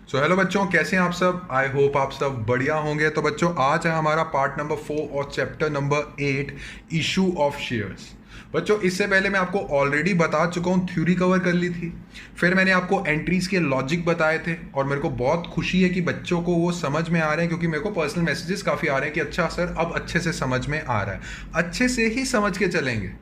So hello बच्चों, कैसे हैं आप सब। आई होप आप सब बढ़िया होंगे। तो बच्चों, आज है हमारा पार्ट नंबर 4 और chapter number 8, issue of shares. बच्चों, इससे पहले मैं आपको ऑलरेडी बता चुका हूँ, थ्योरी कवर कर ली थी। फिर मैंने आपको एंट्रीज के लॉजिक बताए थे और मेरे को बहुत खुशी है कि बच्चों को वो समझ में आ रहे हैं, क्योंकि मेरे को पर्सनल मैसेजेस काफ़ी आ रहे हैं कि अच्छा सर, अब अच्छे से समझ में आ रहा है। अच्छे से ही समझ के चलेंगे।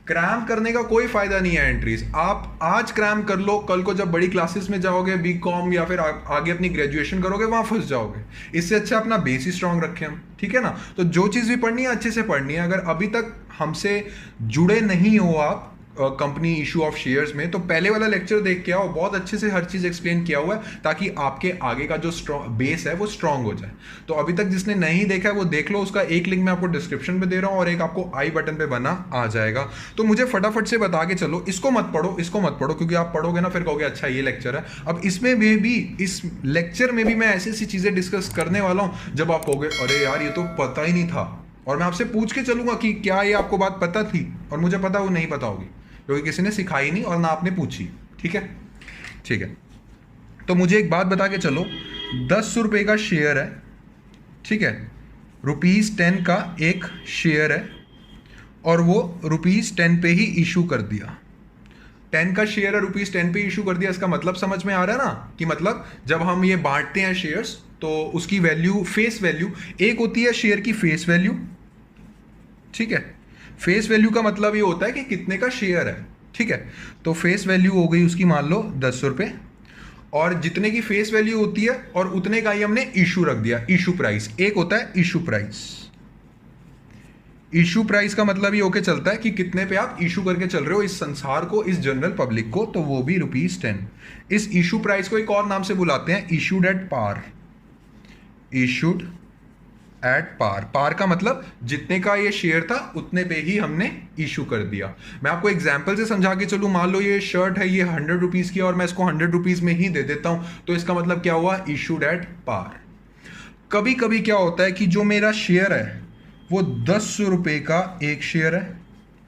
क्रैम करने का कोई फायदा नहीं है एंट्रीज। आप आज क्रैम कर लो, कल को जब बड़ी क्लासेस में जाओगे, बीकॉम या फिर आगे अपनी ग्रेजुएशन करोगे, वहां फंस जाओगे। इससे अच्छा अपना बेस ही स्ट्रांग रखें हम, ठीक है ना। तो जो चीज़ भी पढ़नी है अच्छे से पढ़नी है। अगर अभी तक हमसे जुड़े नहीं हो आप कंपनी इशू ऑफ शेयर्स में, तो पहले वाला लेक्चर देख के आओ, बहुत अच्छे से हर चीज एक्सप्लेन किया हुआ है, ताकि आपके आगे का जो स्ट्रॉन्ग बेस है वो स्ट्रांग हो जाए। तो अभी तक जिसने नहीं देखा है वो देख लो, उसका एक लिंक मैं आपको डिस्क्रिप्शन में दे रहा हूं और एक आपको आई बटन पे बना आ जाएगा। तो मुझे फटाफट से बता के चलो, इसको मत पढ़ो, इसको मत पढ़ो, क्योंकि आप पढ़ोगे ना फिर कहोगे अच्छा ये लेक्चर है। अब इसमें भी इस लेक्चर में भी मैं ऐसी ऐसी चीजें डिस्कस करने वाला हूं जब आप कहोगे अरे यार ये तो पता ही नहीं था, और मैं आपसे पूछ के चलूंगा कि क्या ये आपको बात पता थी, और मुझे पता वो नहीं पता होगी, क्योंकि किसी ने सिखाई नहीं और ना आपने पूछी। ठीक है, ठीक है। तो मुझे एक बात बता के चलो, 10 रुपए का शेयर है, ठीक है, ₹10 का एक शेयर है, और वो ₹10 पे ही इशू कर दिया। 10 का शेयर है, ₹10 पे इशू कर दिया। इसका मतलब समझ में आ रहा है ना, कि मतलब जब हम ये बांटते हैं शेयर्स, तो उसकी वैल्यू, फेस वैल्यू एक होती है शेयर की फेस वैल्यू, ठीक है। फेस वैल्यू का मतलब ये होता है कि कितने का शेयर है, ठीक है। तो फेस वैल्यू हो गई उसकी, मान लो 10 रुपए, और जितने की फेस वैल्यू होती है और उतने का ही हमने इशू रख दिया, इशू प्राइस। एक होता है इशू प्राइस। इशू प्राइस का मतलब ये होके चलता है कि कितने पे आप इशू करके चल रहे हो इस संसार को, इस जनरल पब्लिक को, तो वो भी ₹10। इस इशू प्राइस को एक और नाम से बुलाते हैं issued at par. Issued at par. Par का मतलब जितने का ये शेयर था उतने पे ही हमने इशू कर दिया। मैं आपको एग्जांपल से समझा के चलूं, मान लो ये शर्ट है, ये 100 रुपीज की, और मैं इसको 100 रुपीज में ही दे देता हूं, तो इसका मतलब क्या हुआ, इशूड एट पार। कभी कभी क्या होता है कि जो मेरा शेयर है वो 10 रुपए का एक शेयर है,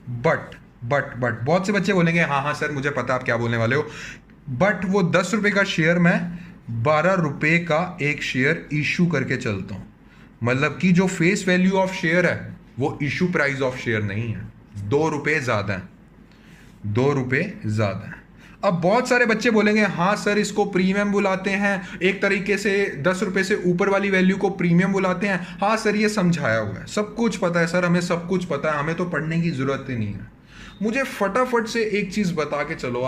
बट बहुत से बच्चे बोलेंगे हाँ हाँ सर मुझे पता आप क्या बोलने वाले हो, बट वो 10 रुपए का शेयर मैं 12 रुपए का एक शेयर इशू करके चलता हूं। मतलब कि जो फेस वैल्यू ऑफ शेयर है वो इशू प्राइस ऑफ शेयर नहीं है, 2 रुपए ज्यादा है, 2 रुपए ज्यादा है। अब बहुत सारे बच्चे बोलेंगे हाँ सर इसको प्रीमियम बुलाते हैं, एक तरीके से 10 रुपए से ऊपर वाली वैल्यू को प्रीमियम बुलाते हैं। हाँ सर ये समझाया हुआ है, सब कुछ पता है सर, हमें सब कुछ पता है, हमें तो पढ़ने की जरूरत ही नहीं है। मुझे फटाफट से एक चीज बता के चलो,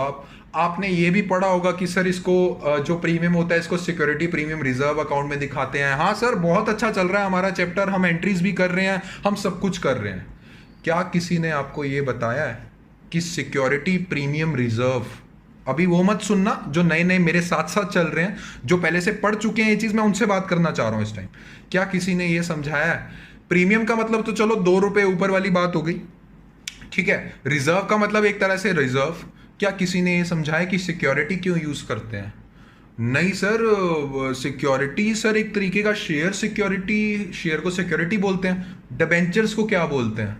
आपने ये भी पढ़ा होगा कि सर इसको जो प्रीमियम होता है इसको सिक्योरिटी प्रीमियम रिजर्व अकाउंट में दिखाते हैं। हाँ सर बहुत अच्छा चल रहा है हमारा चैप्टर, हम एंट्रीज भी कर रहे हैं, हम सब कुछ कर रहे हैं। क्या किसी ने आपको ये बताया है कि सिक्योरिटी प्रीमियम रिजर्व, अभी वो मत सुनना जो नए नए मेरे साथ साथ चल रहे हैं, जो पहले से पढ़ चुके हैं ये चीज, मैं उनसे बात करना चाह रहा हूं इस टाइम। क्या किसी ने ये समझाया है? प्रीमियम का मतलब तो चलो 2 रुपए ऊपर वाली बात हो गई, ठीक है। रिजर्व का मतलब एक तरह से रिजर्व। क्या किसी ने ये समझाया कि सिक्योरिटी क्यों यूज करते हैं? नहीं सर, सिक्योरिटी सर एक तरीके का शेयर, सिक्योरिटी, शेयर को सिक्योरिटी बोलते हैं। डिबेंचर्स को क्या बोलते हैं?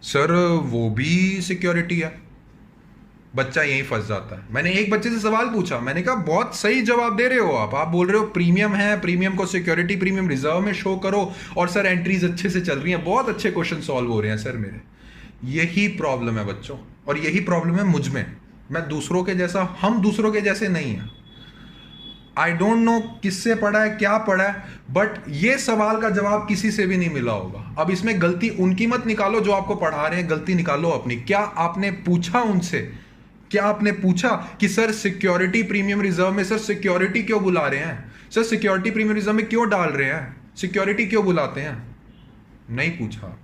सर वो भी सिक्योरिटी है। बच्चा यहीं फंस जाता है। मैंने एक बच्चे से सवाल पूछा, मैंने कहा बहुत सही जवाब दे रहे हो आप बोल रहे हो प्रीमियम है, प्रीमियम को सिक्योरिटी प्रीमियम रिजर्व में शो करो, और सर एंट्रीज अच्छे से चल रही हैं, बहुत अच्छे क्वेश्चन सॉल्व हो रहे हैं सर मेरे। यही प्रॉब्लम है बच्चों, और यही प्रॉब्लम है मुझ में। मैं दूसरों के जैसा, हम दूसरों के जैसे नहीं है। आई डोंट नो किससे पढ़ा है, क्या पढ़ा है, बट ये सवाल का जवाब किसी से भी नहीं मिला होगा। अब इसमें गलती उनकी मत निकालो जो आपको पढ़ा रहे हैं, गलती निकालो अपनी। क्या आपने पूछा उनसे, क्या आपने पूछा कि सर सिक्योरिटी प्रीमियम रिजर्व में सर सिक्योरिटी क्यों बुला रहे हैं, सर सिक्योरिटी प्रीमियम रिजर्व में क्यों डाल रहे हैं, सिक्योरिटी क्यों बुलाते हैं? नहीं पूछा।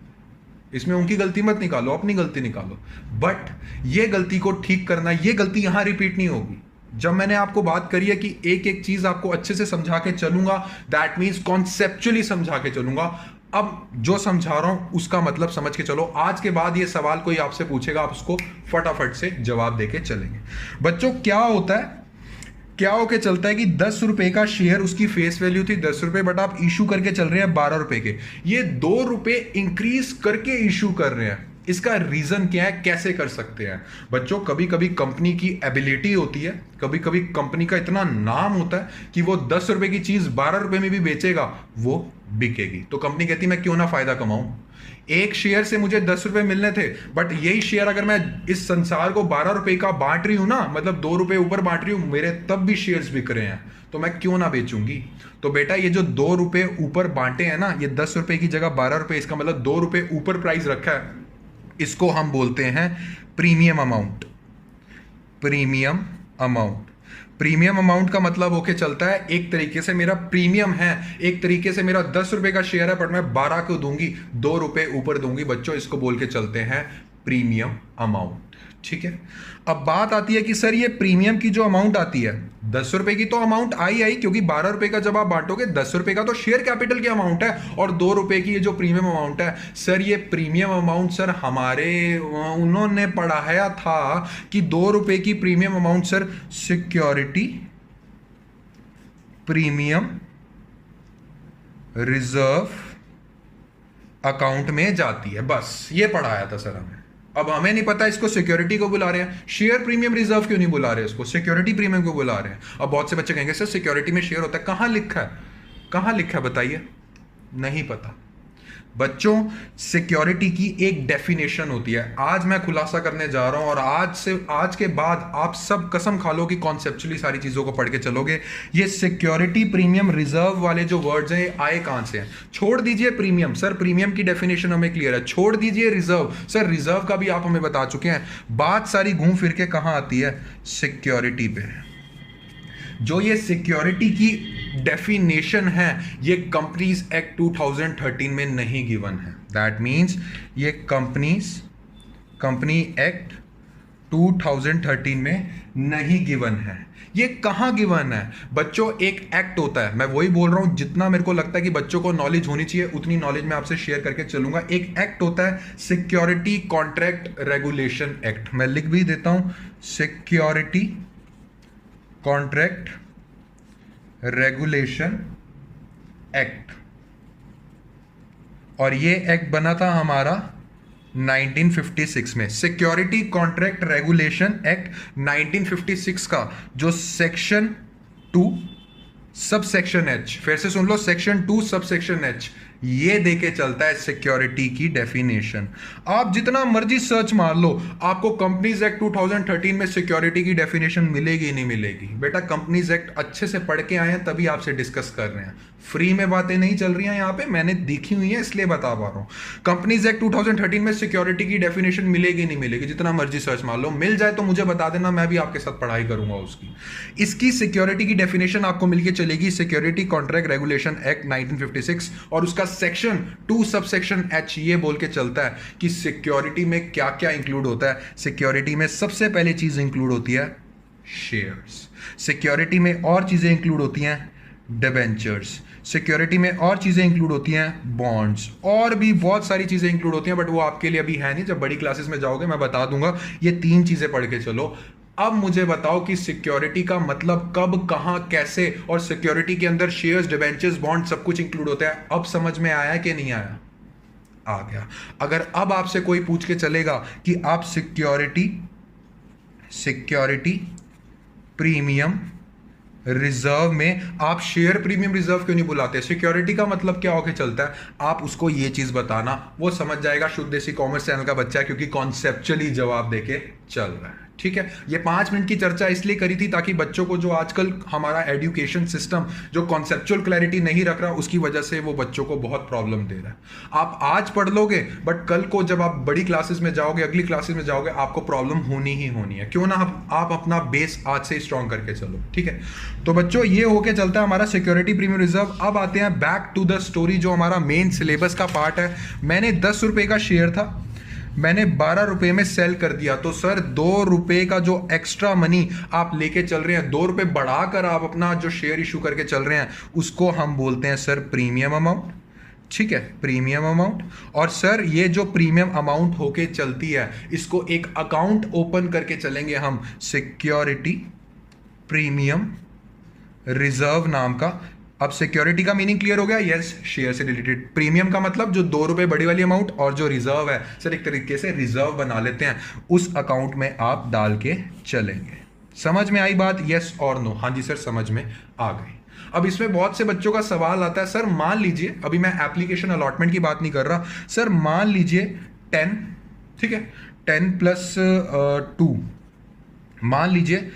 इसमें उनकी गलती मत निकालो, अपनी गलती निकालो। बट ये गलती को ठीक करना, ये गलती यहां रिपीट नहीं होगी। जब मैंने आपको बात करी है कि एक एक चीज आपको अच्छे से समझा के चलूंगा, दैट मीन्स कॉन्सेप्चुअली समझा के चलूंगा। अब जो समझा रहा हूं उसका मतलब समझ के चलो। आज के बाद ये सवाल कोई आपसे पूछेगा, आप उसको फटाफट से जवाब देके चलेंगे। बच्चों क्या होता है, क्या होके चलता है कि 10 रुपए का शेयर, उसकी फेस वैल्यू थी 10 रुपए, बट आप इशू करके चल रहे हैं 12 रुपए के। ये 2 रुपए इंक्रीज करके इशू कर रहे हैं। इसका रीजन क्या है, कैसे कर सकते हैं बच्चों? कभी कभी कंपनी की एबिलिटी होती है, कभी कभी कंपनी का इतना नाम होता है कि वो 10 रुपए की चीज 12 रुपए में भी बेचेगा, वो बिकेगी। तो कंपनी कहती है मैं क्यों ना फायदा कमाऊं, एक शेयर से मुझे 10 रुपए मिलने थे, बट यही शेयर अगर मैं इस संसार को 12 रुपए का बांट रही हूं ना, मतलब 2 रुपए ऊपर बांट रही हूं, मेरे तब भी शेयर्स बिक रहे हैं, तो मैं क्यों ना बेचूंगी। तो बेटा ये जो 2 रुपए ऊपर बांटे हैं ना, ये 10 रुपए की जगह 12 रुपए, इसका मतलब 2 रुपए ऊपर प्राइस रखा है, इसको हम बोलते हैं premium amount. Premium amount, premium amount का मतलब होके चलता है एक तरीके से मेरा प्रीमियम है, एक तरीके से मेरा 10 रुपए का शेयर है बट मैं 12 को दूंगी, 2 रुपए ऊपर दूंगी बच्चों, इसको बोल के चलते हैं प्रीमियम अमाउंट। ठीक है, अब बात आती है कि सर ये प्रीमियम की जो अमाउंट आती है 10 रुपए की, तो अमाउंट आई क्योंकि 12 रुपए का जब आप बांटोगे 10 रुपए का तो शेयर कैपिटल की अमाउंट है, और 2 रुपए की ये जो प्रीमियम अमाउंट है, सर ये प्रीमियम अमाउंट सर हमारे उन्होंने पढ़ाया था कि 2 रुपए की premium amount sir security premium reserve account में जाती है, बस ये पढ़ाया था सर हमें। अब हमें नहीं पता इसको सिक्योरिटी को बुला रहे हैं, शेयर प्रीमियम रिजर्व क्यों नहीं बुला रहे, इसको सिक्योरिटी प्रीमियम को बुला रहे हैं। अब बहुत से बच्चे कहेंगे सर सिक्योरिटी में शेयर होता है, कहां लिखा है, कहां लिखा है बताइए, नहीं पता। बच्चों सिक्योरिटी की एक डेफिनेशन होती है, आज मैं खुलासा करने जा रहा हूं, और आज के बाद आप सब कसम खा लो कि कॉन्सेप्चुअली सारी चीजों को पढ़ के चलोगे। ये सिक्योरिटी प्रीमियम रिजर्व वाले जो वर्ड्स हैं आए कहां से हैं? छोड़ दीजिए प्रीमियम, सर प्रीमियम की डेफिनेशन हमें क्लियर है, छोड़ दीजिए रिजर्व, सर रिजर्व का भी आप हमें बता चुके हैं। बात सारी घूम फिर के कहां आती है? सिक्योरिटी पे। जो ये सिक्योरिटी की डेफिनेशन है ये कंपनीज एक्ट 2013 में नहीं गिवन है। दैट मींस ये कंपनी एक्ट 2013 में नहीं गिवन है। ये कहां गिवन है बच्चों? एक एक्ट होता है, मैं वही बोल रहा हूं, जितना मेरे को लगता है कि बच्चों को नॉलेज होनी चाहिए उतनी नॉलेज मैं आपसे शेयर करके चलूंगा। एक एक्ट होता है सिक्योरिटी कॉन्ट्रैक्ट रेगुलेशन एक्ट, मैं लिख भी देता हूं, सिक्योरिटी कॉन्ट्रैक्ट रेगुलेशन एक्ट, और ये एक्ट बना था हमारा 1956 में। सिक्योरिटी कॉन्ट्रैक्ट रेगुलेशन एक्ट 1956 का जो सेक्शन 2 सब सेक्शन एच, फिर से सुन लो, सेक्शन 2 सब सेक्शन एच, ये देके चलता है सिक्योरिटी की डेफिनेशन। आप जितना मर्जी सर्च मार लो, आपको कंपनीज एक्ट 2013 में सिक्योरिटी की डेफिनेशन मिलेगी नहीं मिलेगी। बेटा कंपनीज एक्ट अच्छे से पढ़ के आए हैं तभी आपसे डिस्कस कर रहे हैं, फ्री में बातें नहीं चल रही हैं यहाँ पे, मैंने देखी हुई है इसलिए बता पा रहा हूँ। कंपनीज एक्ट 2013 में सिक्योरिटी की डेफिनेशन मिलेगी नहीं मिलेगी, जितना मर्जी सर्च मार लो, मिल जाए तो मुझे बता देना, मैं भी आपके साथ पढ़ाई करूंगा उसकी। इसकी सिक्योरिटी की डेफिनेशन आपको मिलके चलेगी सिक्योरिटी कॉन्ट्रैक्ट रेगुलेशन एक्ट 1956, और उसका सेक्शन 2 सब सेक्शन एच ये बोल के चलता है कि सिक्योरिटी में क्या क्या इंक्लूड होता है। सिक्योरिटी में सबसे पहले चीज इंक्लूड होती है शेयर्स, सिक्योरिटी में और चीजें इंक्लूड होती हैं डिबेंचर्स, सिक्योरिटी में और चीजें इंक्लूड होती हैं बॉन्ड्स, और भी बहुत सारी चीजें इंक्लूड होती हैं, बट वो आपके लिए अभी है नहीं, जब बड़ी क्लासेस में जाओगे मैं बता दूंगा। ये 3 चीजें पढ़ के चलो। अब मुझे बताओ कि सिक्योरिटी का मतलब कब, कहां, कैसे, और सिक्योरिटी के अंदर शेयर्स, डिबेंचर्स, बॉन्ड सब कुछ इंक्लूड होता है। अब समझ में आया कि नहीं आया? आ गया। अगर अब आपसे कोई पूछ के चलेगा कि आप सिक्योरिटी प्रीमियम रिजर्व में आप शेयर प्रीमियम रिजर्व क्यों नहीं बुलाते, सिक्योरिटी का मतलब क्या होके चलता है, आप उसको ये चीज बताना, वो समझ जाएगा शुद्ध देसी कॉमर्स चैनल का बच्चा, क्योंकि कॉन्सेप्चुअली जवाब देके चल रहा है। ठीक है, ये 5 मिनट की चर्चा इसलिए करी थी ताकि बच्चों को, जो आजकल हमारा एजुकेशन सिस्टम जो कॉन्सेप्चुअल क्लैरिटी नहीं रख रहा, उसकी वजह से वो बच्चों को बहुत प्रॉब्लम दे रहा है। आप आज पढ़ लोगे बट कल को जब आप बड़ी क्लासेस में जाओगे, अगली क्लासेस में जाओगे, आपको प्रॉब्लम होनी ही होनी है। क्यों ना आप अपना बेस आज से स्ट्रॉन्ग करके चलो। ठीक है, तो बच्चों ये होके चलता है हमारा सिक्योरिटी प्रीमियम रिजर्व। अब आते हैं बैक टू द स्टोरी, जो हमारा मेन सिलेबस का पार्ट है। मैंने 10 रुपए का शेयर था, मैंने 12 रुपए में सेल कर दिया, तो सर 2 रुपए का जो एक्स्ट्रा मनी आप लेके चल रहे हैं, 2 रुपए बढ़ाकर आप अपना जो शेयर इशू करके चल रहे हैं, उसको हम बोलते हैं सर प्रीमियम अमाउंट। ठीक है, प्रीमियम अमाउंट। और सर ये जो प्रीमियम अमाउंट होके चलती है, इसको एक अकाउंट ओपन करके चलेंगे हम, सिक्योरिटी प्रीमियम रिजर्व नाम का। अब सिक्योरिटी का मीनिंग क्लियर हो गया, यस शेयर से रिलेटेड। प्रीमियम का मतलब जो 2 रुपए बड़ी वाली अमाउंट, और जो रिजर्व है सर एक तरीके से रिजर्व बना लेते हैं, उस अकाउंट में आप डाल के चलेंगे। समझ में आई बात, यस और नो? हाँ जी सर समझ में आ गई। अब इसमें बहुत से बच्चों का सवाल आता है, सर मान लीजिए, अभी मैं एप्लीकेशन अलॉटमेंट की बात नहीं कर रहा, सर मान लीजिए 10, ठीक है, 10 प्लस 2, मान लीजिए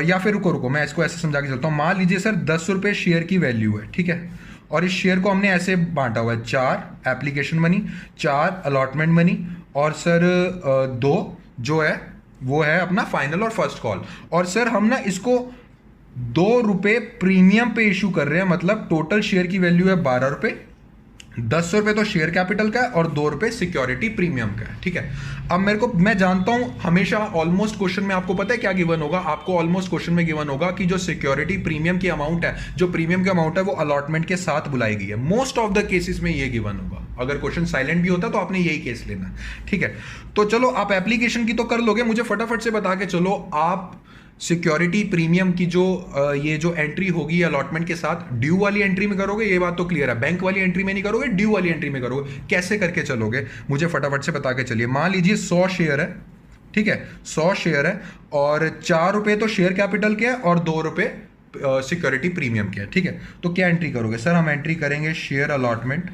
या फिर रुको मैं इसको ऐसे समझा के चलता हूँ। मान लीजिए सर 10 रुपये शेयर की वैल्यू है, ठीक है, और इस शेयर को हमने ऐसे बांटा हुआ है, 4 एप्लीकेशन मनी, 4 अलॉटमेंट मनी, और सर 2 जो है वो है अपना फाइनल और फर्स्ट कॉल। और सर हम ना इसको 2 रुपये प्रीमियम पे इशू कर रहे हैं, मतलब टोटल शेयर की वैल्यू है 12 रुपये, 10 रुपये तो शेयर कैपिटल का है और 2 रुपये सिक्योरिटी प्रीमियम का है, ठीक है। अब मैं जानता हूं हमेशा ऑलमोस्ट क्वेश्चन में आपको पता है क्या गिवन होगा, आपको ऑलमोस्ट क्वेश्चन में गिवन होगा कि जो सिक्योरिटी प्रीमियम की अमाउंट है, जो प्रीमियम की अमाउंट है वो अलॉटमेंट के साथ बुलाई गई है। मोस्ट ऑफ द केसेस में ये गिवन होगा, अगर क्वेश्चन साइलेंट भी होता तो आपने यही केस लेना है, ठीक है। तो चलो आप एप्लीकेशन की तो कर लोगे, मुझे फटाफट से बता के चलो आप सिक्योरिटी प्रीमियम की जो ये जो एंट्री होगी अलॉटमेंट के साथ, ड्यू वाली एंट्री में करोगे, ये बात तो क्लियर है, बैंक वाली एंट्री में नहीं करोगे, ड्यू वाली एंट्री में करोगे, कैसे करके चलोगे मुझे फटाफट से बता के चलिए। मान लीजिए 100 शेयर है, ठीक है, 100 शेयर है और 4 रुपये तो शेयर कैपिटल के हैं और 2 रुपये सिक्योरिटी प्रीमियम के हैं, ठीक है। तो क्या एंट्री करोगे? सर हम एंट्री करेंगे शेयर अलॉटमेंट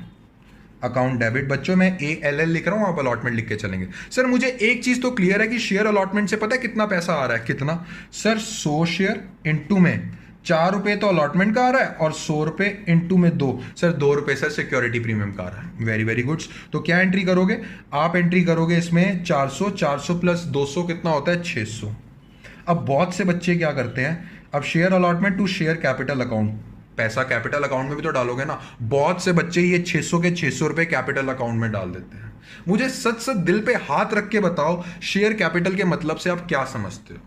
अकाउंट डेबिट। बच्चों मैं ALL लिख रहा हूं, आप अलॉटमेंट लिख के चलेंगे। सर मुझे एक चीज तो क्लियर है कि शेयर अलॉटमेंट से पता है कितना पैसा आ रहा है? कितना सर? 100 शेयर इंटू में 4 रुपये तो अलॉटमेंट का आ रहा है और 100 रुपये इंटू में 2, सर 2 रुपये सर सिक्योरिटी प्रीमियम का आ रहा है। Very very goods. तो क्या एंट्री करोगे आप? एंट्री करोगे इसमें 400, 400 प्लस 200 कितना होता है? 600। अब बहुत से बच्चे क्या करते हैं, अब share allotment to share capital account, पैसा कैपिटल अकाउंट में भी तो डालोगे ना। बहुत से बच्चे ये 600 के 600 रुपए कैपिटल अकाउंट में डाल देते हैं। मुझे सच सच दिल पे हाथ रख के बताओ, शेयर कैपिटल के मतलब से आप क्या समझते हो?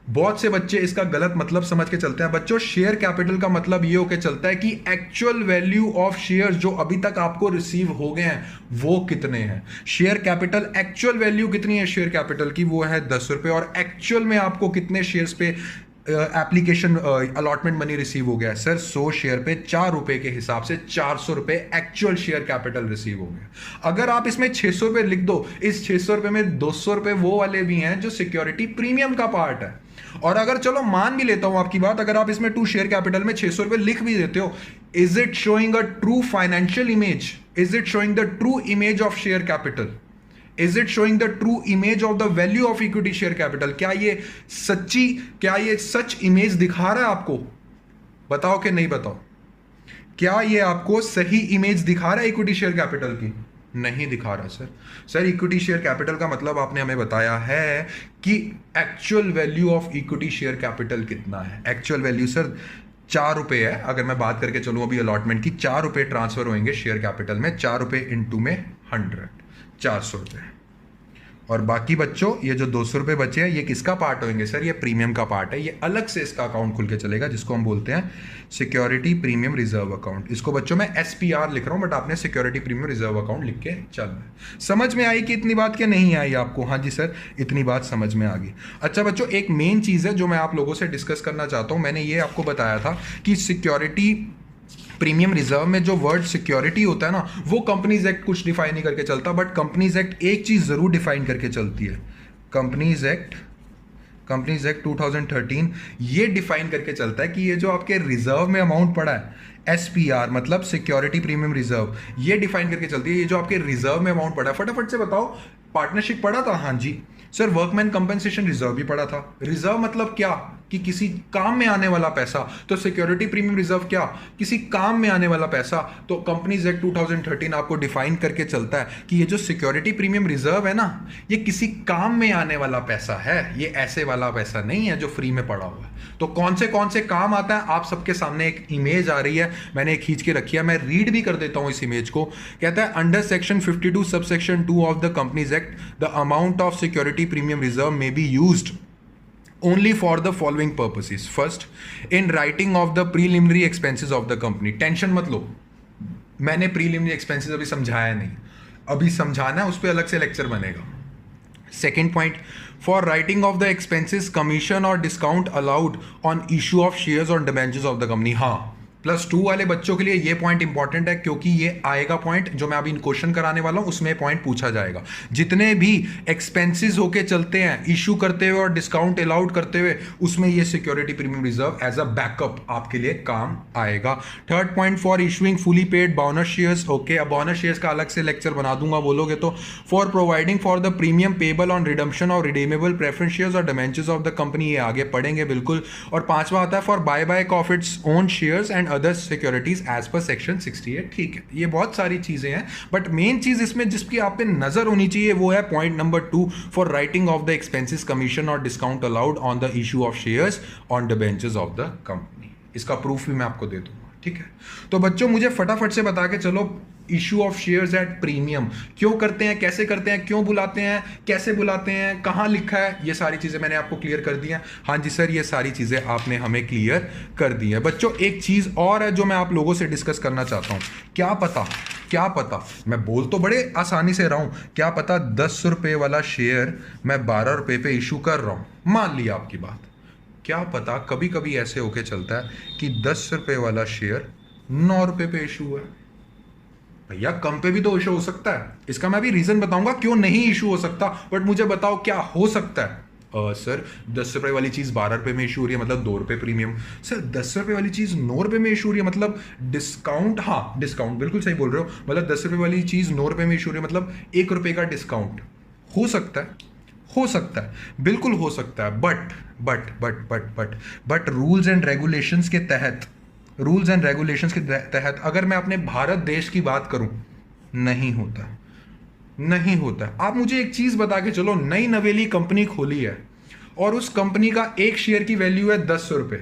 बहुत से बच्चे इसका गलत मतलब समझ के चलते हैं। बच्चों शेयर कैपिटल का मतलब ये होके चलता है कि एक्चुअल वैल्यू ऑफ शेयर जो अभी तक आपको रिसीव हो गए हैं वो कितने हैं। शेयर कैपिटल एक्चुअल वैल्यू कितनी है शेयर कैपिटल की? वो है 10 रुपए, और एक्चुअल में आपको कितने शेयर्स पे एप्लीकेशन अलॉटमेंट मनी रिसीव हो गया? सर 100 शेयर पे 4 रुपए के हिसाब से 400 रुपए एक्चुअल शेयर कैपिटल रिसीव हो गया। अगर आप इसमें 600 रुपए लिख दो, इस 600 रुपए में 200 रुपए वो वाले भी हैं जो सिक्योरिटी प्रीमियम का पार्ट है। और अगर चलो मान भी लेता हूं आपकी बात, अगर आप इसमें 2 शेयर कैपिटल में 600 रुपए लिख भी देते हो, is it showing a true financial image? Is it showing the true image of share capital? Is it showing the true image of the value of equity share capital? क्या ये सच image दिखा रहा है आपको? बताओ कि नहीं बताओ? क्या ये आपको सही इमेज दिखा रहा है इक्विटी शेयर कैपिटल की? नहीं दिखा रहा सर इक्विटी शेयर कैपिटल का मतलब आपने हमें बताया है कि actual value of equity share capital कितना है। एक्चुअल वैल्यू सर 4 रुपए है। अगर मैं बात करके चलूं अभी अलॉटमेंट की, 4 रुपए ट्रांसफर होंगे शेयर कैपिटल में, 4 रुपए इंटू में 100, 400 रुपए। और बाकी बच्चों ये जो 200 रुपए बचे हैं ये किसका पार्ट होंगे? सर ये प्रीमियम का पार्ट है। ये अलग से इसका अकाउंट खुल के चलेगा जिसको हम बोलते हैं सिक्योरिटी प्रीमियम रिजर्व अकाउंट। इसको बच्चों मैं SPR लिख रहा हूं, बट आपने सिक्योरिटी प्रीमियम रिजर्व अकाउंट लिख के चलना है। समझ में आई कि इतनी बात क्या नहीं आई आपको? हाँ जी सर इतनी बात समझ में आ गई। अच्छा बच्चों एक मेन चीज है जो मैं आप लोगों से डिस्कस करना चाहता हूं। मैंने ये आपको बताया था कि सिक्योरिटी प्रीमियम रिजर्व में जो वर्ड सिक्योरिटी होता है ना, वो कंपनीज एक्ट कुछ डिफाइन नहीं करके चलता, बट कंपनीज एक्ट एक चीज जरूर डिफाइन करके चलती है। कंपनीज एक्ट 2013 ये डिफाइन करके चलता है कि ये जो आपके रिजर्व में अमाउंट पड़ा है SPR मतलब सिक्योरिटी प्रीमियम रिजर्व, ये डिफाइन करके चलती है ये जो आपके रिजर्व में अमाउंट पड़ा है। फटाफट से बताओ, पार्टनरशिप पड़ा था? हाँ जी सर। वर्कमैन कंपनसेशन रिजर्व भी पड़ा था। रिजर्व मतलब क्या? कि किसी काम में आने वाला पैसा। तो सिक्योरिटी प्रीमियम रिजर्व क्या? किसी काम में आने वाला पैसा। तो कंपनीज एक्ट 2013 आपको डिफाइन करके चलता है कि ये जो सिक्योरिटी प्रीमियम रिजर्व है ना, ये किसी काम में आने वाला पैसा है, ये ऐसे वाला पैसा नहीं है जो फ्री में पड़ा हुआ है। तो कौन से काम आता है? आप सबके सामने एक इमेज आ रही है, मैंने एक खींच के रखी है, मैं रीड भी कर देता हूं इस इमेज को। कहता है under section 52 subsection 2 of the companies act the amount of security premium reserve may be used only for the following purposes. First, in writing of the preliminary expenses of the company. Tension मत लो, मैंने preliminary expenses अभी समझाया नहीं, अभी समझाना है, उस पर अलग से लेक्चर बनेगा। Second point, for writing of the expenses, commission or discount allowed on issue of shares or debentures of the company. हाँ +2 वाले बच्चों के लिए ये पॉइंट इंपॉर्टेंट है, क्योंकि ये आएगा पॉइंट जो मैं अभी क्वेश्चन कराने वाला हूं, उसमें पॉइंट पूछा जाएगा। जितने भी एक्सपेंसेस होके चलते हैं इशू करते हुए और डिस्काउंट अलाउड करते हुए, उसमें ये security premium reserve as a backup आपके लिए काम आएगा। Third point, for issuing fully paid bonus shares. Okay, अब बोनस शेयर्स का अलग से लेक्चर बना दूंगा, बोलोगे तो। For providing for the premium payable on redemption और रिडीमेबल प्रेफरेंस शेयर्स और डिबेंचर्स ऑफ द कंपनी, ये आगे पढ़ेंगे बिल्कुल। और पांचवा आता है for buy back of its own shares and other securities as per section 68। ठीक है, ये बहुत सारी चीजें हैं, बट मेन चीज इसमें जिसकी आप पे नजर होनी चाहिए वो है point number 2, for writing off the expenses commission और discount allowed on the issue of shares on debentures of the company. इसका प्रूफ भी मैं आपको दे दूंगा। ठीक है, तो बच्चों मुझे फटाफट से बता के चलो, issue of shares at premium क्यों करते हैं, कैसे करते हैं, क्यों बुलाते हैं, कैसे बुलाते हैं, कहां लिखा है, ये सारी चीजें मैंने आपको क्लियर कर दी हैं। हाँ जी सर, ये सारी चीजें आपने हमें क्लियर कर दी है। बच्चों एक चीज और है जो मैं आप लोगों से डिस्कस करना चाहता हूं। क्या पता मैं बोल तो बड़े आसानी से रहा हूं, क्या पता 10 रुपए वाला शेयर मैं 12 रुपए पे इशू कर रहा हूं, मान लिया आपकी बात। क्या पता कभी कभी ऐसे होके चलता है कि 10 रुपए वाला शेयर 9 रुपए पे इशू है। भैया कम पे भी तो इशू हो सकता है, इसका मैं भी रीजन बताऊंगा क्यों नहीं इशू हो सकता, बट मुझे बताओ क्या हो सकता है। सर 10 रुपए वाली चीज 12 रुपए में इशू हो रही है, मतलब 2 रुपए प्रीमियम। सर 10 रुपए वाली चीज 9 रुपए में इशू हो रही है, मतलब डिस्काउंट। हाँ डिस्काउंट, बिल्कुल सही बोल रहे हो, मतलब 10 रुपए वाली चीज 9 रुपए में इशू हो रही है, मतलब 1 रुपए का डिस्काउंट। हो सकता है, बिल्कुल हो सकता है, बट रूल्स एंड रेगुलेशंस के तहत अगर मैं अपने भारत देश की बात करूं, नहीं होता। आप मुझे एक चीज बता के चलो, नई नवेली कंपनी खोली है और उस कंपनी का एक शेयर की वैल्यू है 10 रुपए।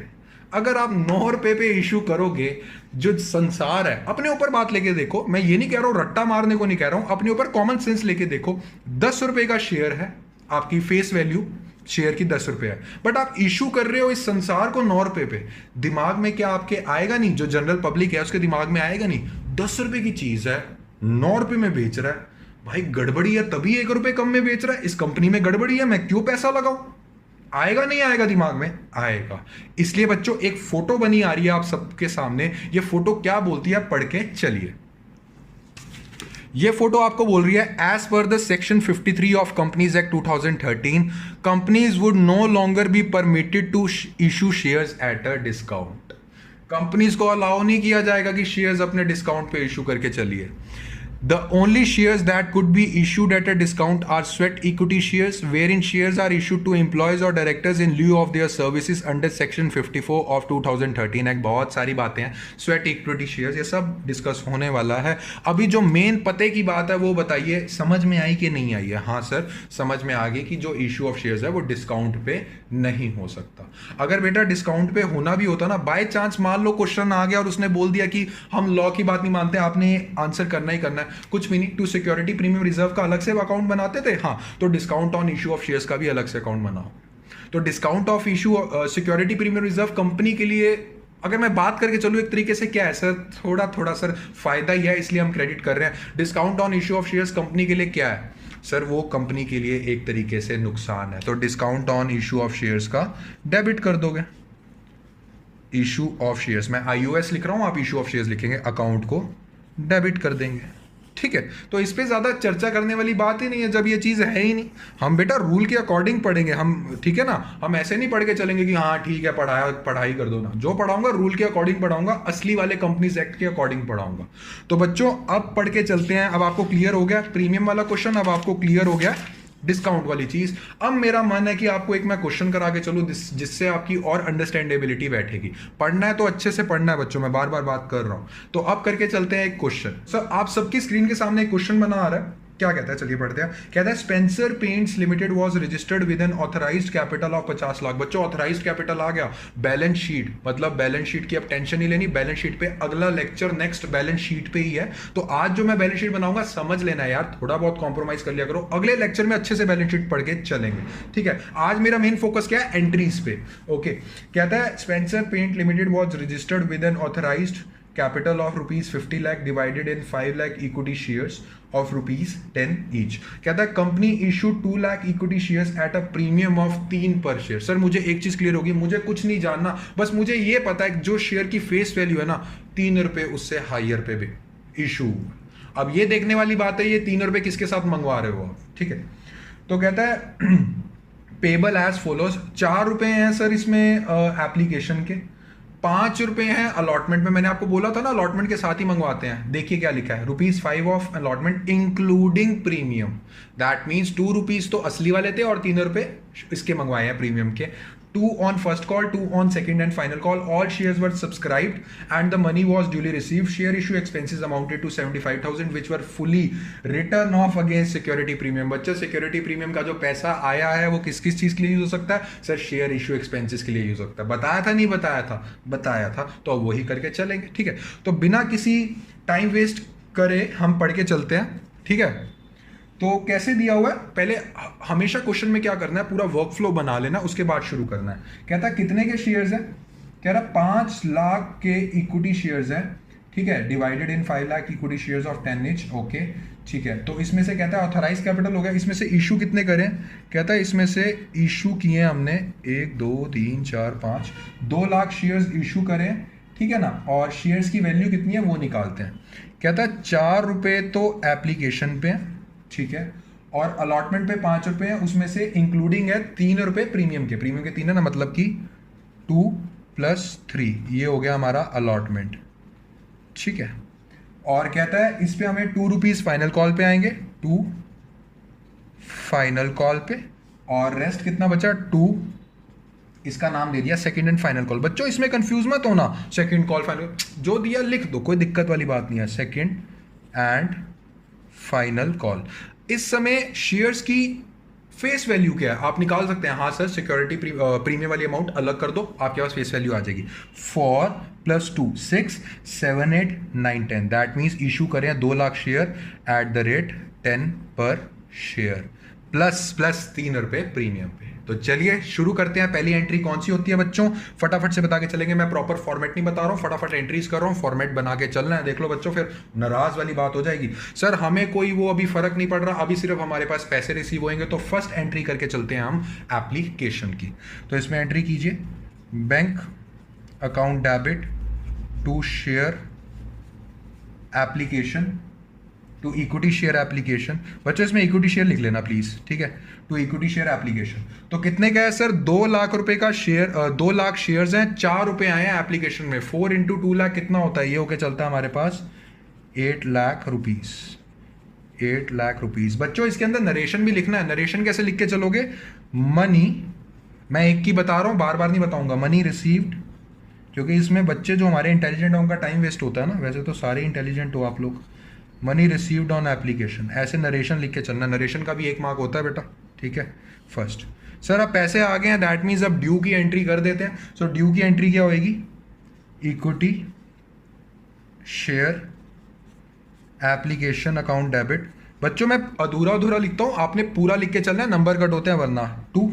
अगर आप 9 रुपए पे इशू करोगे, जो संसार है, अपने ऊपर बात लेके देखो, मैं ये नहीं कह रहा हूं रट्टा मारने को नहीं कह रहा हूं, अपने ऊपर कॉमन सेंस लेके देखो। 10 रुपए का शेयर है, आपकी फेस वैल्यू शेयर की 10 रुपए है, बट आप इशू कर रहे हो इस संसार को 9 रुपए पे। दिमाग में क्या आपके आएगा नहीं, जो जनरल पब्लिक है उसके दिमाग में आएगा नहीं, 10 रुपए की चीज है 9 रुपए में बेच रहा है, भाई गड़बड़ी है, तभी 1 रुपए कम में बेच रहा है, इस कंपनी में गड़बड़ी है, मैं क्यों पैसा लगाऊं। आएगा नहीं आएगा दिमाग में, आएगा। इसलिए बच्चों एक फोटो बनी आ रही है आप सबके सामने, ये फोटो क्या बोलती है पढ़ के चलिए। ये फोटो आपको बोल रही है, as per the section 53 of Companies Act 2013 companies would no longer be permitted to issue shares at a discount. Companies को अलाउ नहीं किया जाएगा कि शेयर्स अपने डिस्काउंट पे इशू करके चलिए। The only shares that could be issued at a discount are sweat equity shares, wherein shares are issued to employees or directors in lieu of their services under section 54 of 2013 Act। बहुत सारी बातें हैं, sweat equity shares, ये सब discuss होने वाला है। अभी जो मेन पते की बात है वो बताइए, समझ में आई कि नहीं आई है। हाँ सर समझ में आ गई कि जो इशू ऑफ शेयर्स है वो डिस्काउंट पे नहीं हो सकता। अगर बेटा डिस्काउंट पे होना भी होता ना, बाय चांस मान लो क्वेश्चन आ गया और उसने बोल दिया कि हम लॉ की बात नहीं मानते, आपने आंसर करना ही करना है, कुछ भी नहीं, टू सिक्योरिटी प्रीमियम रिजर्व का अलग से अकाउंट बनाते थे, हाँ तो discount on issue of shares का भी अलग से अकाउंट बनाओ। तो discount of issue security premium reserve company के लिए अगर मैं बात करके चलूँ एक तरीके से क्या है सर, थोड़ा सर फायदा ही है, इसलिए हम क्रेडिट कर रहे हैं। Discount on issue of shares company के लिए क्या है सर, वो कंपनी के लिए एक तरीके से नुकसान है। तो discount on issue of shares का डेबिट कर दोगे। इशू ऑफ शेयर्स, मैं आईओएस लिख रहा हूं, आप इशू ऑफ शेयर्स लिखेंगे, अकाउंट को डेबिट कर देंगे। ठीक है, तो इस पे ज्यादा चर्चा करने वाली बात ही नहीं है, जब ये चीज है ही नहीं। हम बेटा रूल के अकॉर्डिंग पढ़ेंगे हम, ठीक है ना, हम ऐसे नहीं पढ़ के चलेंगे कि हाँ ठीक है पढ़ाई कर दो ना, जो पढ़ाऊंगा रूल के अकॉर्डिंग पढ़ाऊंगा, असली वाले कंपनीज एक्ट के अकॉर्डिंग पढ़ाऊंगा। तो बच्चों अब पढ़ के चलते हैं। अब आपको क्लियर हो गया प्रीमियम वाला क्वेश्चन, अब आपको क्लियर हो गया डिस्काउंट वाली चीज। अब मेरा मन है कि आपको एक मैं क्वेश्चन करा के चलूं जिससे आपकी और अंडरस्टैंडेबिलिटी बैठेगी। पढ़ना है तो अच्छे से पढ़ना है बच्चों, मैं बार बार बात कर रहा हूं। तो अब करके चलते हैं एक क्वेश्चन। सर आप सबकी स्क्रीन के सामने एक क्वेश्चन बना आ रहा है, क्या कहता है चलिए पढ़ते हैं। कहता है Spencer paints limited was registered with an authorised capital of 50 lakh. बच्चों ऑथराइज्ड कैपिटल आ गया, बैलेंस शीट, मतलब बैलेंस शीट की अब टेंशन नहीं लेनी, बैलेंस शीट पे अगला लेक्चर नेक्स्ट बैलेंस शीट पे ही है। तो आज जो मैं बैलेंस शीट बनाऊंगा समझ लेना यार, थोड़ा बहुत कॉम्प्रोमाइज कर लिया करो, अगले लेक्चर में अच्छे से बैलेंस शीट पढ़ के चलेंगे। ठीक है, आज मेरा मेन फोकस क्या है, एंट्रीज पे। ओके, कहता है Spencer Paint Limited was registered with an authorised capital of ₹50 lakh divided in 5 lakh equity shares of ₹10 each. कहता है company issue 2 lakh equity shares at a premium of 3 per share. Sir मुझे एक चीज क्लियर होगी, मुझे कुछ नहीं जानना, बस मुझे ये पता है जो शेयर की फेस वैल्यू है ना ₹3 उससे हायर पे भी इशू। अब ये देखने वाली बात है ये ₹3 किसके साथ मंगवा रहे हो आप, ठीक है। तो कहता है पेबल एज फॉलोज, ₹4 हैं सर इसमें एप्लीकेशन के, ₹5 हैं अलॉटमेंट में। मैंने आपको बोला था ना अलॉटमेंट के साथ ही मंगवाते हैं। देखिए क्या लिखा है, ₹5 of allotment including premium. That means ₹2 तो असली वाले थे और ₹3 इसके मंगवाए हैं प्रीमियम के। 2 on first call, 2 on second and final call. All shares were subscribed and the money was duly received. Share issue expenses amounted to 75,000 which were fully written off against security premium. बच्चा security premium का जो पैसा आया है वो किस किस चीज़ के लिए यूज हो सकता है सर? शेयर इशू एक्सपेंसेस के लिए यूज हो सकता है। बताया था नहीं बताया था? बताया था, तो अब वही करके चलेंगे, ठीक है। तो बिना किसी टाइम वेस्ट करे हम पढ़ के चलते हैं, ठीक है। तो कैसे दिया हुआ है, पहले हमेशा क्वेश्चन में क्या करना है, पूरा वर्क फ्लो बना लेना, उसके बाद शुरू करना है। कहता है कितने के शेयर्स हैं, कह रहा 5 लाख के इक्विटी शेयर्स हैं, ठीक है, divided in 5 lakh equity shares of 10 each, okay, ठीक है। तो इसमें से कहता है ऑथराइज कैपिटल हो गया, इसमें से इशू कितने करें, कहता है इसमें से इशू किए हमने 1 2 3 4 5, 2 लाख शेयर्स इशू करें, ठीक है ना, और शेयर्स की वैल्यू कितनी है वो निकालते हैं। कहता है ₹4 तो एप्लीकेशन पे, ठीक है, और अलॉटमेंट पे ₹5 है, उसमें से इंक्लूडिंग है ₹3 प्रीमियम के। प्रीमियम के 3 है ना, मतलब कि 2 + 3, ये हो गया हमारा अलॉटमेंट, ठीक है। और कहता है इस पे हमें ₹2 फाइनल कॉल पे आएंगे, 2 फाइनल कॉल पे, और रेस्ट कितना बचा 2, इसका नाम दे दिया सेकंड एंड फाइनल कॉल। बच्चों इसमें कंफ्यूज मत होना, सेकंड कॉल फाइनल जो दिया लिख दो, कोई दिक्कत वाली बात नहीं है। Second and final call. इस समय शेयर्स की फेस वैल्यू क्या है आप निकाल सकते हैं। हाँ सर सिक्योरिटी प्रीमियम वाली अमाउंट अलग कर दो, आपके पास फेस वैल्यू आ जाएगी। 4 + 2 6 7 8 9 10, दैट मीन्स इशू करें 2 lakh share at the rate 10 पर शेयर प्लस ₹3 प्रीमियम पे। तो चलिए शुरू करते हैं। पहली एंट्री कौन सी होती है बच्चों, फटाफट से बता के चलेंगे। मैं प्रॉपर फॉर्मेट नहीं बता रहा हूँ, फटाफट एंट्रीज कर रहा हूँ, फॉर्मेट बना के चलना है। देख लो बच्चों फिर नाराज वाली बात हो जाएगी, सर हमें कोई वो अभी फर्क नहीं पड़ रहा, अभी सिर्फ हमारे पास पैसे रिसीव होंगे। तो फर्स्ट एंट्री करके चलते हैं हम एप्लीकेशन की। तो इसमें एंट्री कीजिए, bank account debit to share application to equity share application. बच्चों इसमें इक्विटी शेयर लिख लेना प्लीज, ठीक है, टू इक्विटी शेयर एप्लीकेशन। तो कितने का है सर, 2 लाख रुपए का शेयर, 2 लाख शेयर्स हैं, ₹4 आए हैं एप्लीकेशन में। 4 × 2 लाख कितना होता है, ये होके चलता है हमारे पास 8 लाख रुपीज, 8 लाख रुपीज। बच्चों इसके अंदर नरेशन भी लिखना है। नरेशन कैसे लिख के चलोगे, मनी, मैं एक की बता रहा हूँ, बार बार नहीं बताऊंगा, मनी रिसीव्ड, क्योंकि इसमें बच्चे जो हमारे इंटेलिजेंट हैं उनका टाइम वेस्ट होता है ना, वैसे तो सारे इंटेलिजेंट हो आप लोग। मनी रिसीव्ड ऑन एप्लीकेशन, ऐसे नरेशन लिख के चलना। नरेशन का भी 1 मार्क होता है बेटा, ठीक है। फर्स्ट सर अब पैसे आ गए हैं, दैट मीन्स अब ड्यू की एंट्री कर देते हैं। सो ड्यू की एंट्री क्या होगी, equity share application account debit. बच्चों मैं अधूरा अधूरा लिखता हूं, आपने पूरा लिख के चलना है, नंबर कट होते हैं वरना। 2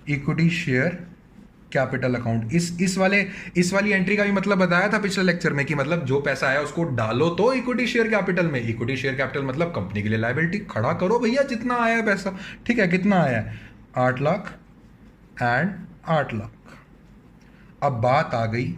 इक्विटी शेयर कैपिटल अकाउंट। इस वाली एंट्री का भी मतलब बताया था पिछले लेक्चर में कि मतलब जो पैसा आया उसको डालो तो इक्विटी शेयर कैपिटल में। इक्विटी शेयर कैपिटल मतलब कंपनी के लिए लायबिलिटी, खड़ा करो भैया जितना आया है पैसा, ठीक है। कितना आया है, 8 लाख एंड 8 लाख। अब बात आ गई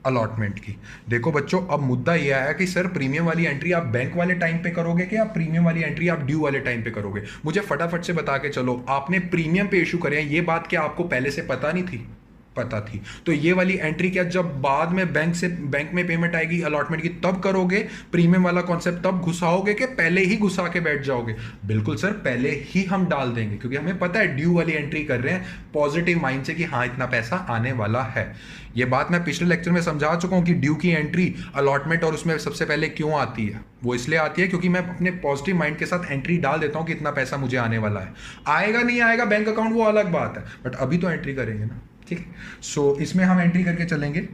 अलॉटमेंट की। देखो बच्चों अब मुद्दा यह आया कि सर प्रीमियम वाली एंट्री आप बैंक वाले टाइम पे करोगे कि आप प्रीमियम वाली एंट्री आप ड्यू वाले टाइम पे करोगे। मुझे फटाफट से बता के चलो, आपने प्रीमियम पे इशू करे हैं, ये बात क्या आपको पहले से पता नहीं थी? पता थी। तो ये वाली एंट्री क्या जब बाद में बैंक में पेमेंट आएगी अलॉटमेंट की तब करोगे? प्रीमियम वाला कॉन्सेप्ट तब घुसाओगे कि पहले ही घुसा के बैठ जाओगे? बिल्कुल सर पहले ही हम डाल देंगे, क्योंकि हमें पता है ड्यू वाली एंट्री कर रहे हैं पॉजिटिव माइंड से कि हाँ इतना पैसा आने वाला है। ये बात मैं पिछले लेक्चर में समझा चुका हूं कि ड्यू की एंट्री अलॉटमेंट और उसमें सबसे पहले क्यों आती है। वो इसलिए आती है क्योंकि मैं अपने पॉजिटिव माइंड के साथ एंट्री डाल देता हूं कि इतना पैसा मुझे आने वाला है। आएगा नहीं आएगा बैंक अकाउंट वो अलग बात है, बट अभी तो एंट्री करेंगे ना, ठीक है। सो इसमें हम एंट्री करके चलेंगे,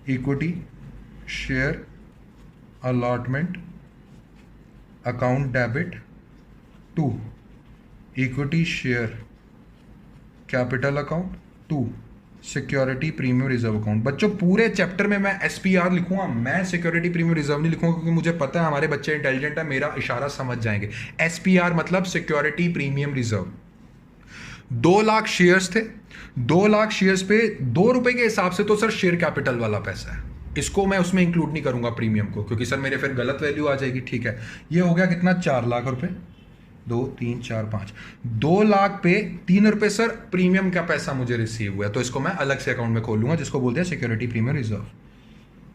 equity share allotment account debit to equity share capital account to security premium reserve account. बच्चों पूरे चैप्टर में मैं SPR लिखूंगा, मैं सिक्योरिटी प्रीमियम रिजर्व नहीं लिखूंगा, क्योंकि मुझे पता है हमारे बच्चे इंटेलिजेंट है, मेरा इशारा समझ जाएंगे। SPR मतलब security premium reserve. 2 lakh shares थे, 2 लाख शेयर्स पे 2 रुपए के हिसाब से तो सर शेयर कैपिटल वाला पैसा है, इसको मैं उसमें इंक्लूड नहीं करूंगा प्रीमियम को, क्योंकि सर मेरे फिर गलत वैल्यू आ जाएगी। ठीक है, ये हो गया कितना, 4 लाख रुपए, 2 3 4 5, 2 लाख पे 3 रुपए सर प्रीमियम का पैसा मुझे रिसीव हुआ, तो इसको मैं अलग से अकाउंट में खोल लूंगा, जिसको बोलते हैं सिक्योरिटी प्रीमियम रिजर्व।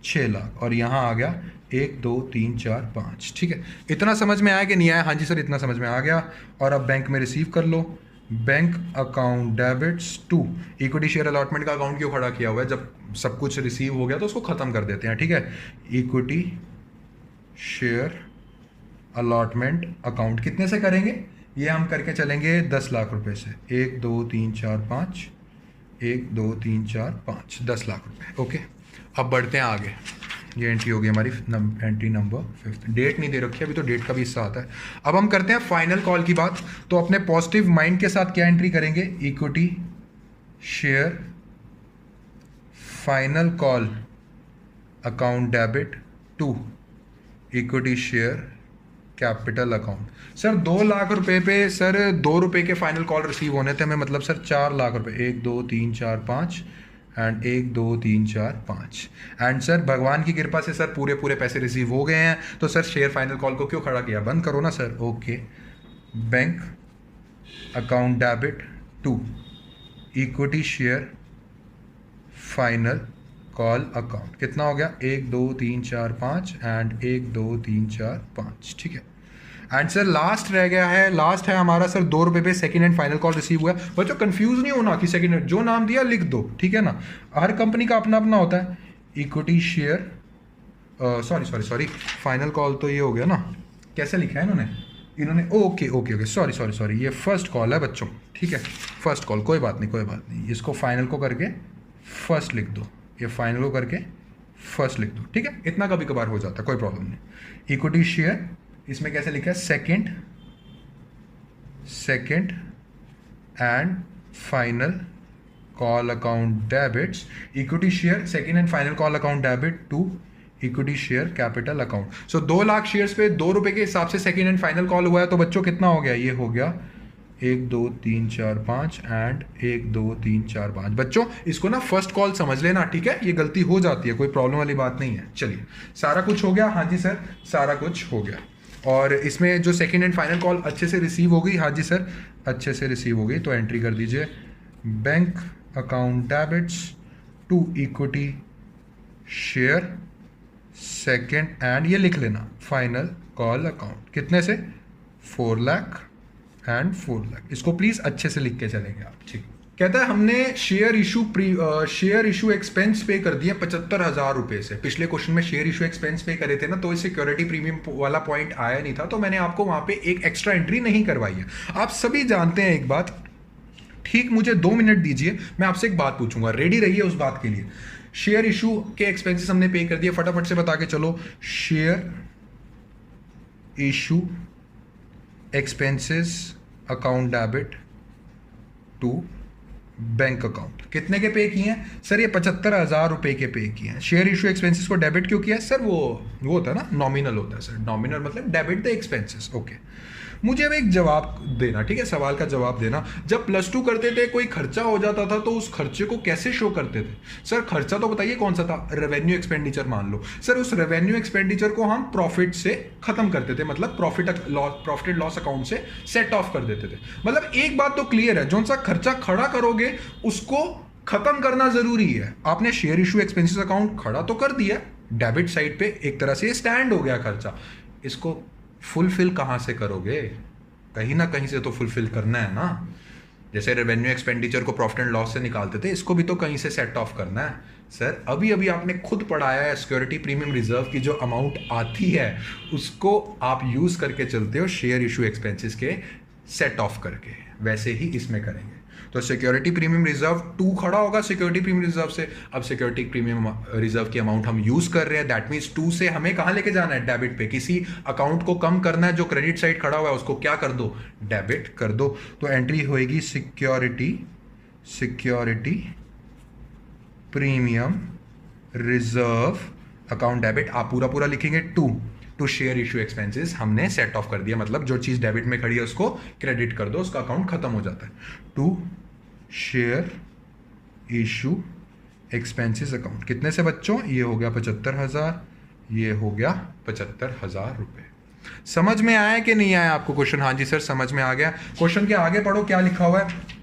6 लाख, और यहां आ गया 1 2 3 4 5। ठीक है, इतना समझ में आया कि नहीं आया? हाँ जी सर, इतना समझ में आ गया। और अब बैंक में रिसीव कर लो। Bank account debits to equity share allotment का अकाउंट क्यों खड़ा किया हुआ है? जब सब कुछ रिसीव हो गया तो उसको खत्म कर देते हैं। ठीक है, इक्विटी शेयर अलॉटमेंट अकाउंट कितने से करेंगे? ये हम करके चलेंगे 10 लाख रुपए से। 1 2 3 4 5, 1 2 3 4 5, 10 लाख रुपए। ओके, अब बढ़ते हैं आगे। ये एंट्री होगी हमारी एंट्री नंबर 5। डेट नहीं दे रखी है अभी, तो डेट का भी हिस्सा आता है। अब हम करते हैं फाइनल कॉल की बात। तो अपने पॉजिटिव माइंड के साथ क्या एंट्री करेंगे? Equity share final call account debit to equity share capital account. Sir 2 lakh रुपए पे सर 2 रुपए के फाइनल कॉल रिसीव होने थे हमें, मतलब सर 4 लाख रुपए। 1 2 3 4 5 एंड 1 2 3 4 5 एंड सर भगवान की कृपा से सर पूरे पैसे रिसीव हो गए हैं। तो सर शेयर फाइनल कॉल को क्यों खड़ा किया? बंद करो ना sir. Okay, bank account debit to equity share final call account. कितना हो गया? 1 2 3 4 5 एंड 1 2 3 4 5। ठीक है, एंड सर लास्ट रह गया है, लास्ट है हमारा सर 2 रुपए पे second hand final call receive हुआ है। बच्चों कंफ्यूज नहीं होना कि सेकंड हैंड, जो नाम दिया लिख दो, ठीक है ना। हर कंपनी का अपना अपना होता है। Equity share sorry final call तो ये हो गया ना, कैसे लिखा है इन्होंने ओके सॉरी ये फर्स्ट कॉल है बच्चों। ठीक है, फर्स्ट कॉल, कोई बात नहीं, इसको फाइनल को करके फर्स्ट लिख दो, ये फाइनल को करके फर्स्ट लिख दो। ठीक है, इतना कभी कभार हो जाता है, कोई प्रॉब्लम नहीं। इक्विटी शेयर इसमें कैसे लिखा है? Second and final call account debits equity share second and final call account debit to equity share capital account. So 2 lakh shares पे 2 रुपए के हिसाब से सेकंड एंड फाइनल कॉल हुआ है। तो बच्चों कितना हो गया? ये हो गया 1 2 3 4 5 एंड 1 2 3 4 5। बच्चों इसको ना फर्स्ट कॉल समझ लेना, ठीक है? ये गलती हो जाती है, कोई प्रॉब्लम वाली बात नहीं है। चलिए, सारा कुछ हो गया? हाँ जी सर, सारा कुछ हो गया। और इसमें जो सेकंड एंड फाइनल कॉल अच्छे से रिसीव हो गई? हाँ जी सर, अच्छे से रिसीव हो गई। तो एंट्री कर दीजिए bank account debits to equity share second and ये लिख लेना फाइनल कॉल अकाउंट। कितने से? 4 लाख एंड 4 लाख। इसको प्लीज अच्छे से लिख के चलेंगे आप। ठीक, कहता है हमने शेयर इशू एक्सपेंस पे कर दिया 75,000 रुपए से। पिछले क्वेश्चन में शेयर इशू एक्सपेंस पे करे थे ना, तो सिक्योरिटी प्रीमियम वाला पॉइंट आया नहीं था, तो मैंने आपको वहां पे एक एक्स्ट्रा एंट्री नहीं करवाई है। आप सभी जानते हैं एक बात, ठीक? मुझे 2 मिनट दीजिए, मैं आपसे एक बात पूछूंगा, रेडी रहिए उस बात के लिए। शेयर इशू के एक्सपेंसेस हमने पे कर दिए, फटाफट से बता के चलो। Share issue expenses account debit to bank account. कितने के पे किए हैं सर? ये 75,000 रुपए के पे किए हैं। शेयर इशू एक्सपेंसेस को डेबिट क्यों किया है सर? वो होता है ना, नॉमिनल होता है सर। नॉमिनल मतलब डेबिट द एक्सपेंसेस। ओके, मुझे अब एक जवाब देना, ठीक है? सवाल का जवाब देना। जब +2 करते थे, कोई खर्चा हो जाता था, तो उस खर्चे को कैसे शो करते थे सर? खर्चा तो बताइए कौन सा था? रेवेन्यू एक्सपेंडिचर मान लो सर। उस रेवेन्यू एक्सपेंडिचर को हम प्रॉफिट से खत्म करते थे, मतलब प्रॉफिट लॉस अकाउंट से सेट ऑफ कर देते थे। मतलब एक बात तो क्लियर है, जो सा खर्चा खड़ा करोगे उसको खत्म करना जरूरी है। आपने शेयर इशू एक्सपेंसेस अकाउंट खड़ा तो कर दिया, डेबिट साइड पे एक तरह से स्टैंड हो गया खर्चा। इसको फुलफिल कहां से करोगे? कहीं ना कहीं से तो फुलफिल करना है ना। जैसे रेवेन्यू एक्सपेंडिचर को प्रॉफिट एंड लॉस से निकालते थे, इसको भी तो कहीं से सेट ऑफ करना है सर। अभी आपने खुद पढ़ाया है, सिक्योरिटी प्रीमियम रिजर्व की जो अमाउंट आती है उसको आप यूज करके चलते हो शेयर इशू एक्सपेंसेस के सेट ऑफ करके। वैसे ही इसमें करेंगे। तो सिक्योरिटी प्रीमियम रिजर्व 2 खड़ा होगा सिक्योरिटी प्रीमियम रिजर्व से। अब सिक्योरिटी प्रीमियम रिजर्व की अमाउंट हम यूज कर रहे हैं, दैट मींस 2 से हमें कहां लेके जाना है? डेबिट पे। किसी अकाउंट को कम करना है, जो क्रेडिट साइड खड़ा हुआ है उसको क्या कर दो? डेबिट कर दो। तो एंट्री होएगी security premium reserve account debit, आप पूरा पूरा लिखेंगे टू शेयर इशू एक्सपेंसेस हमने सेट ऑफ कर दिया, मतलब जो चीज डेबिट में खड़ी है उसको क्रेडिट कर दो, उसका अकाउंट खत्म हो जाता है। To share issue expenses account कितने से बच्चों, ये हो गया 75,000, ये हो गया 75,000 रुपए। समझ में आया कि नहीं आया आपको क्वेश्चन? हाँ जी सर समझ में आ गया। क्वेश्चन के आगे पढ़ो क्या लिखा हुआ है,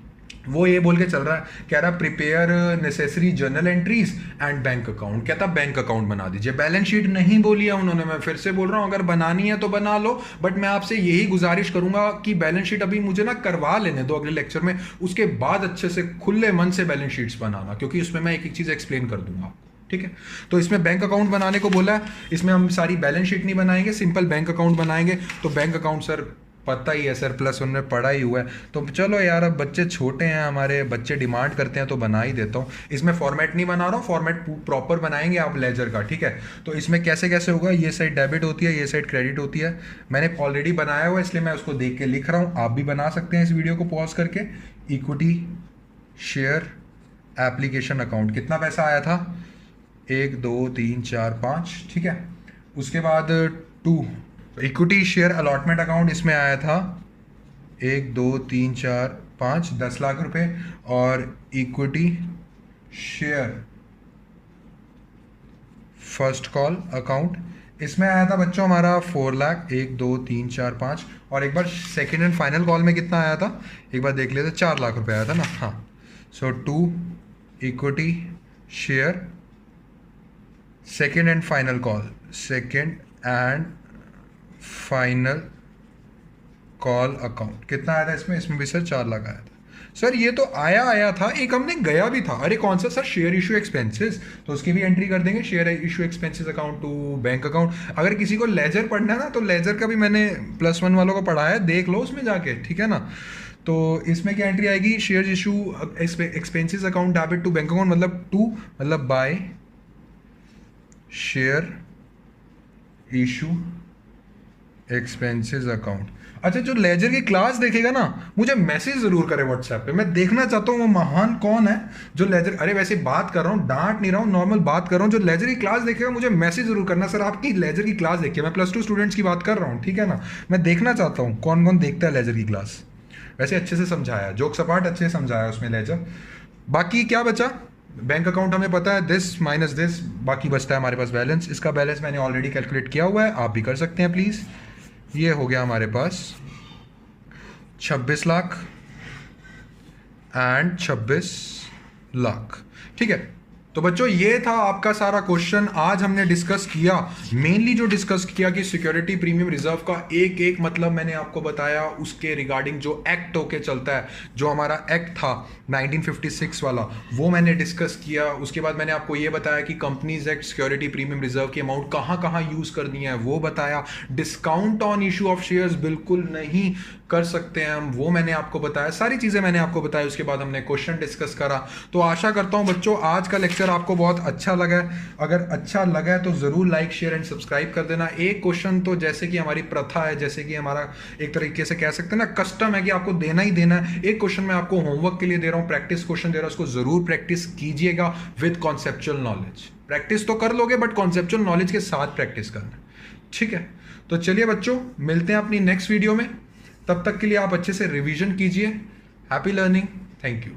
वो ये बोल के चल रहा है, कह रहा prepare necessary journal entries and bank account, कहता बैंक अकाउंट बना दीजिए। बैलेंस शीट नहीं बोली है उन्होंने, मैं फिर से बोल रहा हूं अगर बनानी है तो बना लो, बट मैं आपसे यही गुजारिश करूंगा कि बैलेंस शीट अभी मुझे ना करवा लेने दो अगले लेक्चर में, उसके बाद अच्छे से खुले मन से बैलेंस शीट्स बनाना, क्योंकि उसमें मैं एक एक चीज एक्सप्लेन कर दूंगा, ठीक है। तो इसमें बैंक अकाउंट बनाने को बोला है, इसमें हम सारी बैलेंस शीट नहीं बनाएंगे, सिंपल बैंक अकाउंट बनाएंगे। तो बैंक अकाउंट सर पता ही है सर, प्लस उनमें पढ़ा ही हुआ है, तो चलो यार अब बच्चे छोटे हैं हमारे, बच्चे डिमांड करते हैं तो बना ही देता हूँ। इसमें फॉर्मेट नहीं बना रहा हूँ, फॉर्मेट प्रॉपर बनाएंगे आप लेजर का, ठीक है। तो इसमें कैसे कैसे होगा, ये साइड डेबिट होती है, ये साइड क्रेडिट होती है, मैंने ऑलरेडी बनाया हुआ है इसलिए मैं उसको देख के लिख रहा हूँ, आप भी बना सकते हैं इस वीडियो को पॉज करके। इक्विटी शेयर एप्लीकेशन अकाउंट कितना पैसा आया था, 1 2 3 4 5, ठीक है। उसके बाद to equity share allotment account, इसमें आया था 1 2 3 4 5 10 लाख रुपए। और equity share first call account, इसमें आया था बच्चों हमारा 4 लाख, 1 2 3 4 5। और एक बार सेकेंड एंड फाइनल कॉल में कितना आया था, एक बार देख लेते, 4 लाख रुपए आया था ना, हाँ। So to equity share second and final call, second and final call account कितना आया था इसमें भी सर 4 लाख आया था। सर ये तो आया था, एक हमने गया भी था, अरे कौन सा सर, शेयर इशू एक्सपेंसेस, तो उसकी भी एंट्री कर देंगे, share issue expenses account to bank account. अगर किसी को लेजर पढ़ना है ना तो लेजर का भी मैंने +1 वालों को पढ़ाया है, देख लो उसमें जाके, ठीक है ना। तो इसमें क्या एंट्री आएगी, share issue expenses account debit to bank account, मतलब by share issue expenses account. अच्छा जो लेजर की क्लास देखेगा ना मुझे मैसेज जरूर करे व्हाट्सएप पे, मैं देखना चाहता हूँ वो महान कौन है जो लेजर, अरे वैसे बात कर रहा हूँ, डांट नहीं रहा हूँ, नॉर्मल बात कर रहा हूँ, जो लेजर की क्लास देखेगा मुझे मैसेज जरूर करना, सर आपकी लेजर की क्लास देखिए, मैं +2 स्टूडेंट्स की बात कर रहा हूँ, ठीक है ना। मैं देखना चाहता हूँ कौन कौन देखता है लेजर की क्लास, वैसे अच्छे से समझाया, जोक सपाट अच्छे से समझाया उसमें लेजर। बाकी क्या बचा, बैंक अकाउंट हमें पता है, दिस माइनस दिस, बाकी बचता है हमारे पास बैलेंस, इसका बैलेंस मैंने ऑलरेडी कैलकुलेट किया हुआ है, आप भी कर सकते हैं प्लीज़। ये हो गया हमारे पास 26 लाख एंड 26 लाख, ठीक है। तो बच्चों ये था आपका सारा क्वेश्चन, आज हमने डिस्कस किया, मेनली जो डिस्कस किया कि सिक्योरिटी प्रीमियम रिजर्व का एक एक मतलब मैंने आपको बताया, उसके रिगार्डिंग जो एक्ट होके चलता है, जो हमारा एक्ट था 1956 वाला, वो मैंने डिस्कस किया। उसके बाद मैंने आपको ये बताया कि companies act security premium reserve की अमाउंट कहाँ कहाँ यूज करनी है, वो बताया। Discount on issue of shares बिल्कुल नहीं कर सकते हैं हम, वो मैंने आपको बताया, सारी चीजें मैंने आपको बताया। उसके बाद हमने क्वेश्चन डिस्कस करा। तो आशा करता हूं बच्चों आज का लेक्चर आपको बहुत अच्छा लगा है, अगर अच्छा लगा है तो जरूर लाइक शेयर एंड सब्सक्राइब कर देना। एक क्वेश्चन तो जैसे कि हमारी प्रथा है, जैसे कि हमारा एक तरीके से कह सकते हैं ना कस्टम है कि आपको देना ही देना है, एक क्वेश्चन मैं आपको होमवर्क के लिए दे रहा हूं, प्रैक्टिस क्वेश्चन दे रहा हूं, उसको जरूर प्रैक्टिस कीजिएगा विद कॉन्सेप्चुअल नॉलेज। प्रैक्टिस तो कर लोगे बट कॉन्सेप्चुअल नॉलेज के साथ प्रैक्टिस करना, ठीक है। तो चलिए बच्चों मिलते हैं अपनी नेक्स्ट वीडियो में, तब तक के लिए आप अच्छे से रिवीजन कीजिए। Happy learning, thank you.